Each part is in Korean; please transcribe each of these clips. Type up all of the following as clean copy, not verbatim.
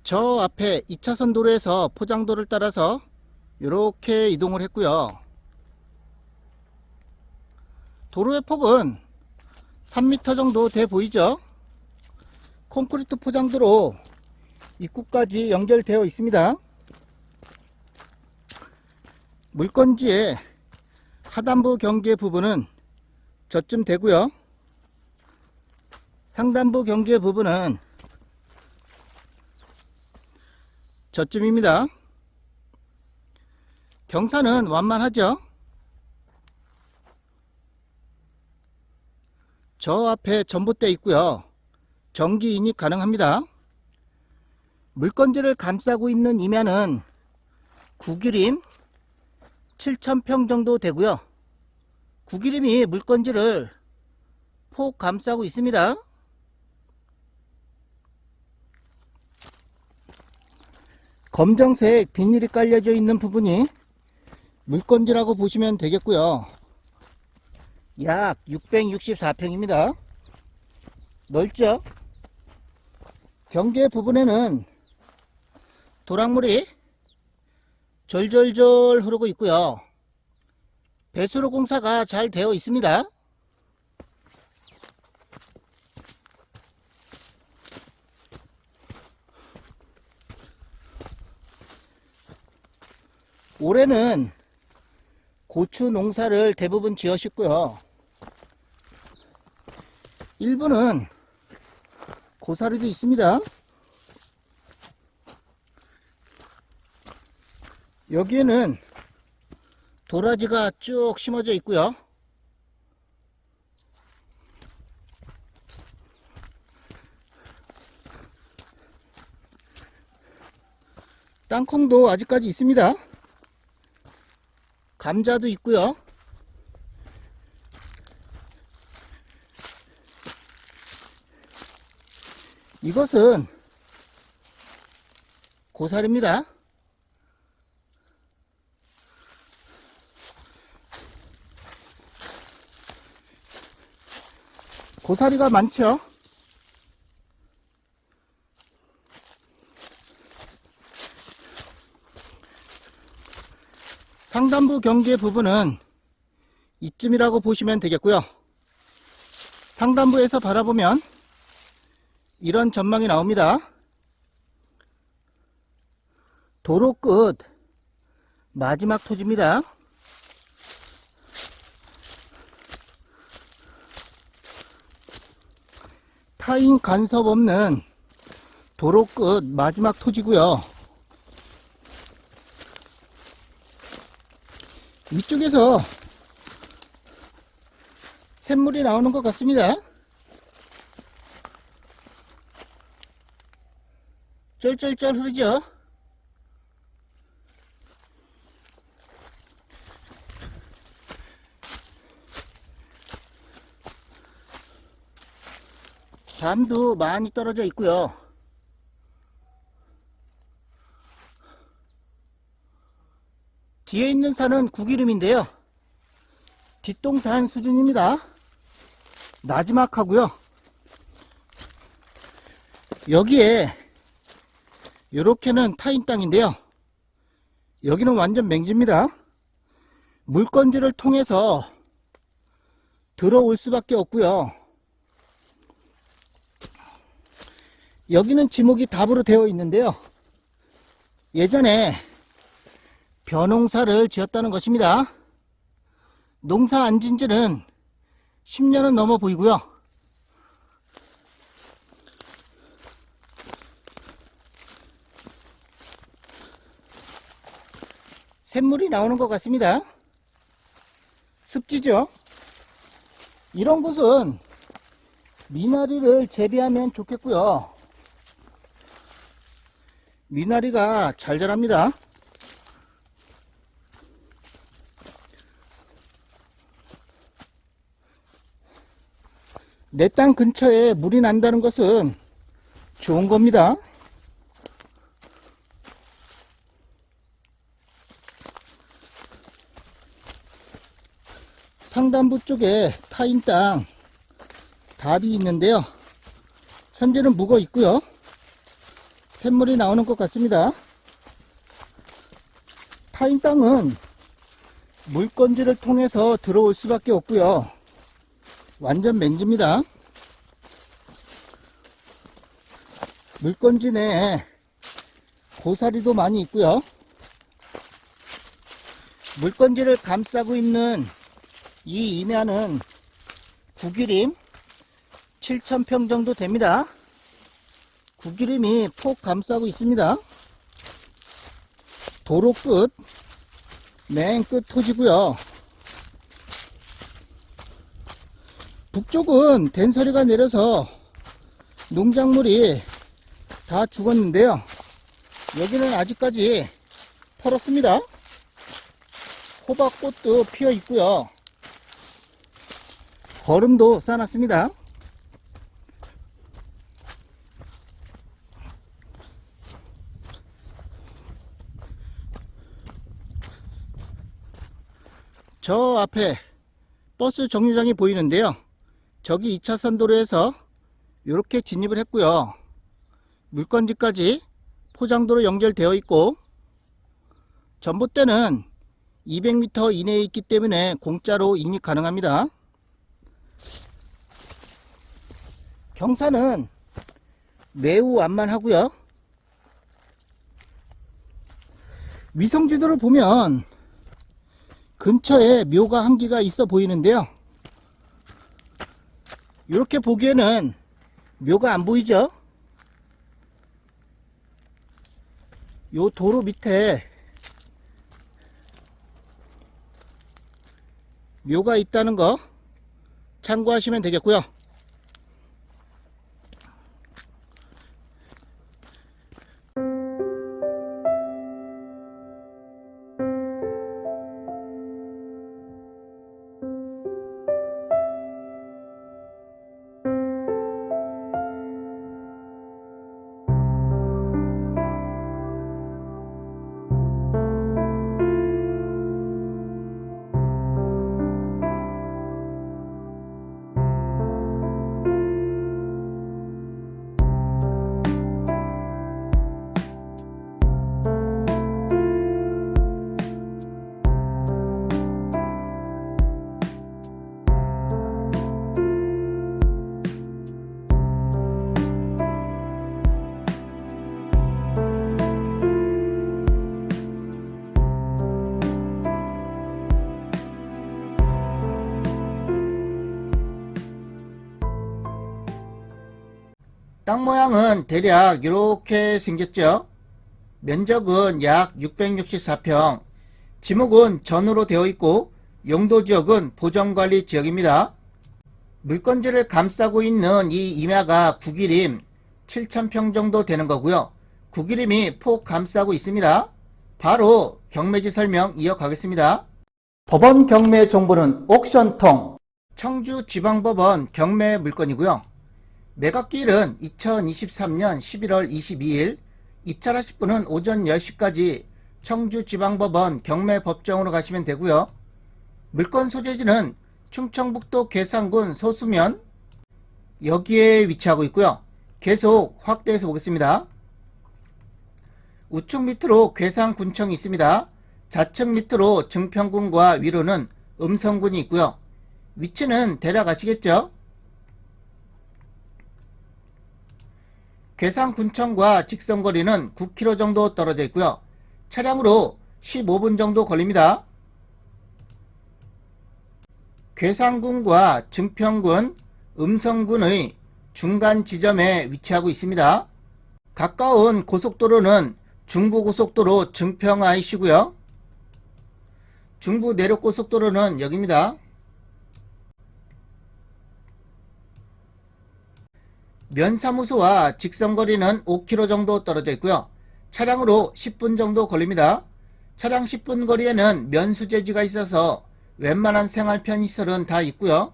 저 앞에 2차선 도로에서 포장도를 따라서 이렇게 이동을 했고요. 도로의 폭은 3m 정도 돼 보이죠? 콘크리트 포장도로 입구까지 연결되어 있습니다. 물건지의 하단부 경계 부분은 저쯤 되고요. 상단부 경계 부분은 저쯤입니다. 경사는 완만하죠? 저 앞에 전봇대 있고요. 전기 인입 가능합니다. 물건지를 감싸고 있는 이면은 구기림 7,000평 정도 되고요. 구기림이 물건지를 폭 감싸고 있습니다. 검정색 비닐이 깔려져 있는 부분이 물건지라고 보시면 되겠고요. 약 664평입니다. 넓죠? 경계 부분에는 도랑물이 졸졸졸 흐르고 있고요. 배수로 공사가 잘 되어 있습니다. 올해는 고추 농사를 대부분 지으셨고요. 일부는 고사리도 있습니다. 여기에는 도라지가 쭉 심어져 있고요. 땅콩도 아직까지 있습니다. 감자도 있고요. 이것은 고사리입니다. 고사리가 많죠. 상단부 경계 부분은 이쯤이라고 보시면 되겠고요. 상단부에서 바라보면 이런 전망이 나옵니다. 도로 끝 마지막 토지입니다. 타인 간섭 없는 도로 끝 마지막 토지고요. 위쪽에서 샘물이 나오는 것 같습니다. 쩔쩔쩔 흐르죠. 담도 많이 떨어져 있고요. 뒤에 있는 산은 구기름인데요. 뒷동산 수준입니다. 나지막하고요. 여기에 요렇게는 타인 땅인데요. 여기는 완전 맹지입니다. 물건지를 통해서 들어올 수밖에 없고요. 여기는 지목이 답으로 되어 있는데요. 예전에 벼농사를 지었다는 것입니다. 농사 안 진지는 10년은 넘어 보이고요. 샘물이 나오는 것 같습니다. 습지죠. 이런 곳은 미나리를 재배하면 좋겠고요. 미나리가 잘 자랍니다. 내 땅 근처에 물이 난다는 것은 좋은 겁니다. 상단부 쪽에 타인 땅 답이 있는데요. 현재는 묵어 있고요. 샘물이 나오는 것 같습니다. 타인 땅은 물건지를 통해서 들어올 수밖에 없고요. 완전 맨지입니다. 물건지 내에 고사리도 많이 있고요. 물건지를 감싸고 있는 이 임야는 구기림 7,000평 정도 됩니다. 구기림이 폭 감싸고 있습니다. 도로 끝, 맨 끝 토지고요. 북쪽은 된서리가 내려서 농작물이 다 죽었는데요. 여기는 아직까지 펄었습니다. 호박꽃도 피어 있고요. 거름도 싸놨습니다. 저 앞에 버스 정류장이 보이는데요. 저기 2차선 도로에서 이렇게 진입을 했고요. 물건지까지 포장도로 연결되어 있고, 전봇대는 200m 이내에 있기 때문에 공짜로 인입 가능합니다. 경사는 매우 완만하고요. 위성지도를 보면 근처에 묘가 한 기가 있어 보이는데요. 이렇게 보기에는 묘가 안 보이죠? 요 도로 밑에 묘가 있다는 거 참고하시면 되겠고요. 땅 모양은 대략 이렇게 생겼죠. 면적은 약 664평, 지목은 전으로 되어 있고 용도지역은 보전관리지역입니다. 물건지를 감싸고 있는 이 임야가 구기림 7,000평 정도 되는 거고요. 구기림이 폭 감싸고 있습니다. 바로 경매지 설명 이어가겠습니다. 법원 경매 정보는 옥션통, 청주지방법원 경매 물건이고요. 매각기일은 2023년 11월 22일, 입찰하실 분은 오전 10시까지 청주지방법원 경매법정으로 가시면 되고요. 물건 소재지는 충청북도 괴산군 소수면, 여기에 위치하고 있고요. 계속 확대해서 보겠습니다. 우측 밑으로 괴산군청이 있습니다. 좌측 밑으로 증평군과 위로는 음성군이 있고요. 위치는 대략 아시겠죠? 괴산군청과 직선거리는 9km 정도 떨어져 있고요. 차량으로 15분 정도 걸립니다. 괴산군과 증평군, 음성군의 중간 지점에 위치하고 있습니다. 가까운 고속도로는 중부고속도로 증평 IC고요. 중부 내륙고속도로는 여기입니다. 면사무소와 직선거리는 5km 정도 떨어져 있고요. 차량으로 10분 정도 걸립니다. 차량 10분 거리에는 면수제지가 있어서 웬만한 생활 편의시설은 다 있고요.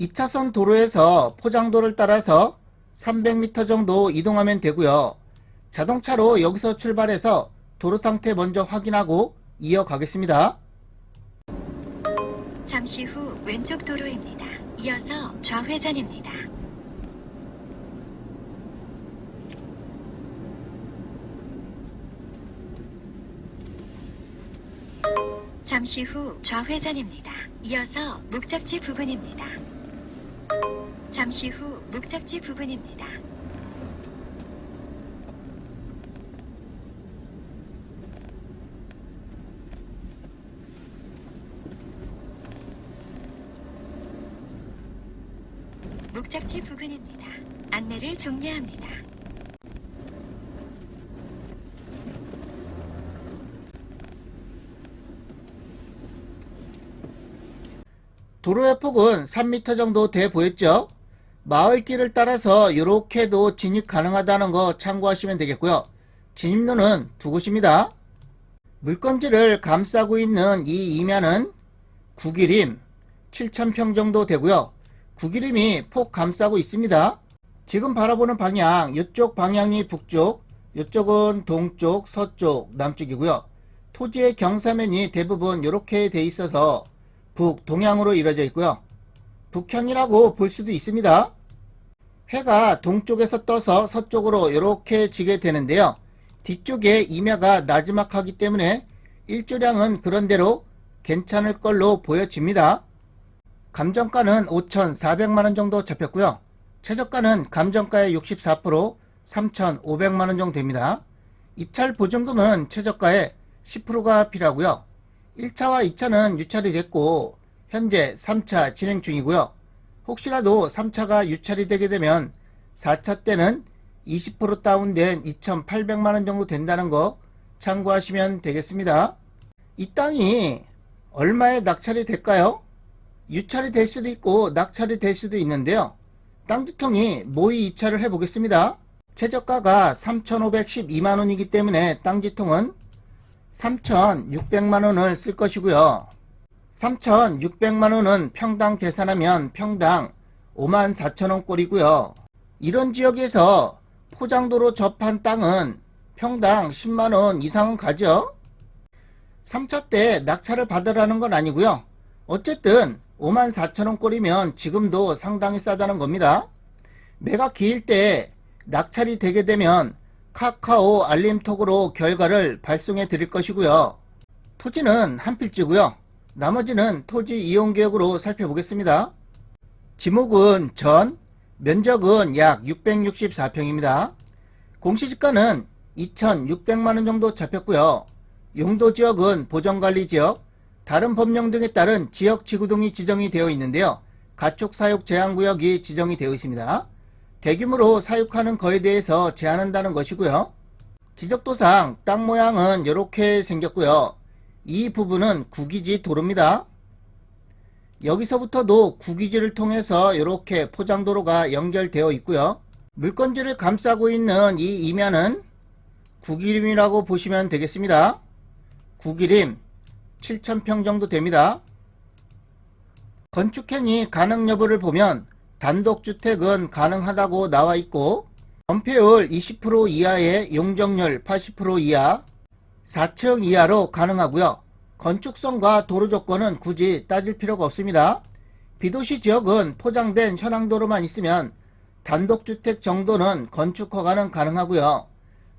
(2차선) 도로에서 포장도를 따라서 300m 정도 이동하면 되고요. 자동차로 여기서 출발해서 도로 상태 먼저 확인하고 이어가겠습니다. 잠시 후 왼쪽 도로입니다. 이어서 좌회전입니다. 잠시 후 좌회전입니다. 이어서 목적지 부근입니다. 잠시 후 목적지 부근입니다. 목적지 부근입니다. 안내를 종료합니다. 도로의 폭은 3m 정도 돼 보였죠? 마을길을 따라서 이렇게도 진입 가능하다는 거 참고하시면 되겠고요. 진입로는 두 곳입니다. 물건지를 감싸고 있는 이 이면은 구기림 7,000평 정도 되고요. 구기림이 폭 감싸고 있습니다. 지금 바라보는 방향, 이쪽 방향이 북쪽, 이쪽은 동쪽, 서쪽, 남쪽이고요. 토지의 경사면이 대부분 이렇게 돼 있어서 북, 동향으로 이루어져 있고요. 북향이라고 볼 수도 있습니다. 해가 동쪽에서 떠서 서쪽으로 이렇게 지게 되는데요. 뒤쪽에 임야가 나지막하기 때문에 일조량은 그런대로 괜찮을 걸로 보여집니다. 감정가는 5,400만원 정도 잡혔고요. 최저가는 감정가의 64%, 3,500만원 정도 됩니다. 입찰 보증금은 최저가의 10%가 필요하고요. 1차와 2차는 유찰이 됐고 현재 3차 진행 중이고요. 혹시라도 3차가 유찰이 되게 되면 4차 때는 20% 다운된 2,800만원 정도 된다는 거 참고하시면 되겠습니다. 이 땅이 얼마에 낙찰이 될까요? 유찰이 될 수도 있고 낙찰이 될 수도 있는데요. 땅지통이 모의 입찰을 해보겠습니다. 최저가가 3,512만원이기 때문에 땅지통은 3,600만원을 쓸 것이고요. 3,600만원은 평당 계산하면 평당 54,000원 꼴이고요. 이런 지역에서 포장도로 접한 땅은 평당 10만원 이상은 가죠. 3차 때 낙찰을 받으라는 건 아니고요. 어쨌든 54,000원 꼴이면 지금도 상당히 싸다는 겁니다. 매각 기일 때 낙찰이 되게 되면 카카오 알림톡으로 결과를 발송해 드릴 것이고요. 토지는 한 필지고요. 나머지는 토지 이용계획으로 살펴보겠습니다. 지목은 전, 면적은 약 664평입니다. 공시지가는 2,600만원 정도 잡혔고요. 용도지역은 보전관리지역, 다른 법령 등에 따른 지역지구등이 지정이 되어 있는데요. 가축사육 제한구역이 지정이 되어 있습니다. 대규모로 사육하는 거에 대해서 제한한다는 것이고요. 지적도상 땅 모양은 이렇게 생겼고요. 이 부분은 구기지 도로입니다. 여기서부터도 구기지를 통해서 이렇게 포장도로가 연결되어 있고요. 물건지를 감싸고 있는 이 이면은 구기림이라고 보시면 되겠습니다. 구기림 7,000평 정도 됩니다. 건축행위 가능 여부를 보면 단독주택은 가능하다고 나와 있고 건폐율 20% 이하의 용적률 80% 이하 4층 이하로 가능하고요. 건축성과 도로 조건은 굳이 따질 필요가 없습니다. 비도시 지역은 포장된 현황도로만 있으면 단독주택 정도는 건축 허가는 가능하고요.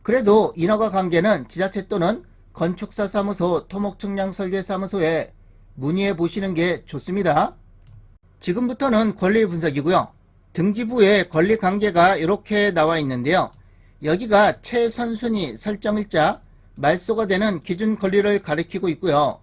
그래도 인허가 관계는 지자체 또는 건축사 사무소, 토목측량설계사무소에 문의해 보시는 게 좋습니다. 지금부터는 권리 분석이고요. 등기부의 권리 관계가 이렇게 나와 있는데요. 여기가 최선순위 설정일자, 말소가 되는 기준 권리를 가리키고 있고요.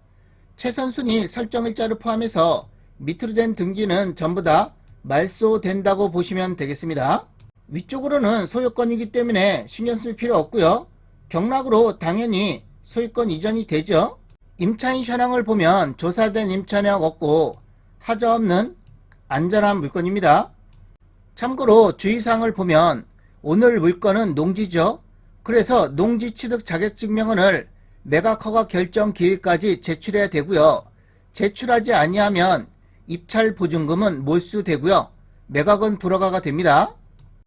최선순위 설정일자를 포함해서 밑으로 된 등기는 전부 다 말소된다고 보시면 되겠습니다. 위쪽으로는 소유권이기 때문에 신경 쓸 필요 없고요. 경락으로 당연히 소유권 이전이 되죠. 임차인 현황을 보면 조사된 임차인약 없고 하자 없는 안전한 물건입니다. 참고로 주의사항을 보면 오늘 물건은 농지죠. 그래서 농지 취득 자격증명원을 매각허가 결정 기일까지 제출해야 되고요. 제출하지 아니하면 입찰 보증금은 몰수되고요. 매각은 불허가가 됩니다.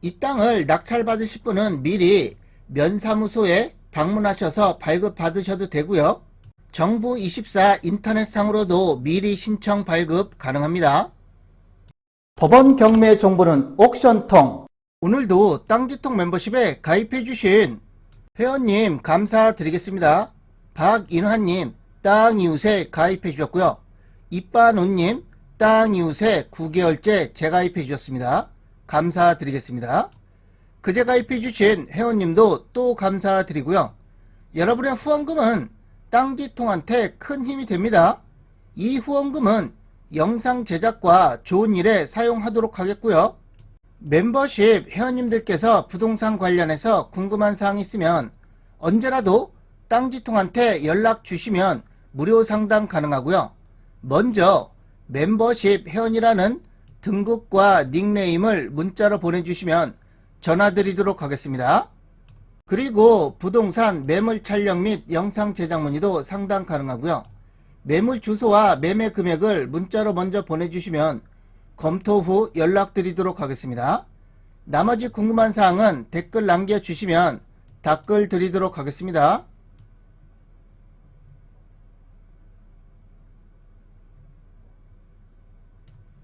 이 땅을 낙찰받으실 분은 미리 면사무소에 방문하셔서 발급 받으셔도 되고요. 정부24 인터넷상으로도 미리 신청 발급 가능합니다. 법원 경매 정보는 옥션통. 오늘도 땅지통 멤버십에 가입해주신 회원님 감사드리겠습니다. 박인환님 땅이웃에 가입해주셨고요. 이빠노님 땅이웃에 9개월째 재가입해 주셨습니다. 감사드리겠습니다. 그제 가입해 주신 회원님도 또 감사드리고요. 여러분의 후원금은 땅지통한테 큰 힘이 됩니다. 이 후원금은 영상 제작과 좋은 일에 사용하도록 하겠고요. 멤버십 회원님들께서 부동산 관련해서 궁금한 사항이 있으면 언제라도 땅지통한테 연락 주시면 무료 상담 가능하고요. 먼저 멤버십 회원이라는 등급과 닉네임을 문자로 보내주시면 전화드리도록 하겠습니다. 그리고 부동산 매물 촬영 및 영상 제작 문의도 상담 가능하고요. 매물 주소와 매매 금액을 문자로 먼저 보내주시면 검토 후 연락드리도록 하겠습니다. 나머지 궁금한 사항은 댓글 남겨주시면 답글 드리도록 하겠습니다.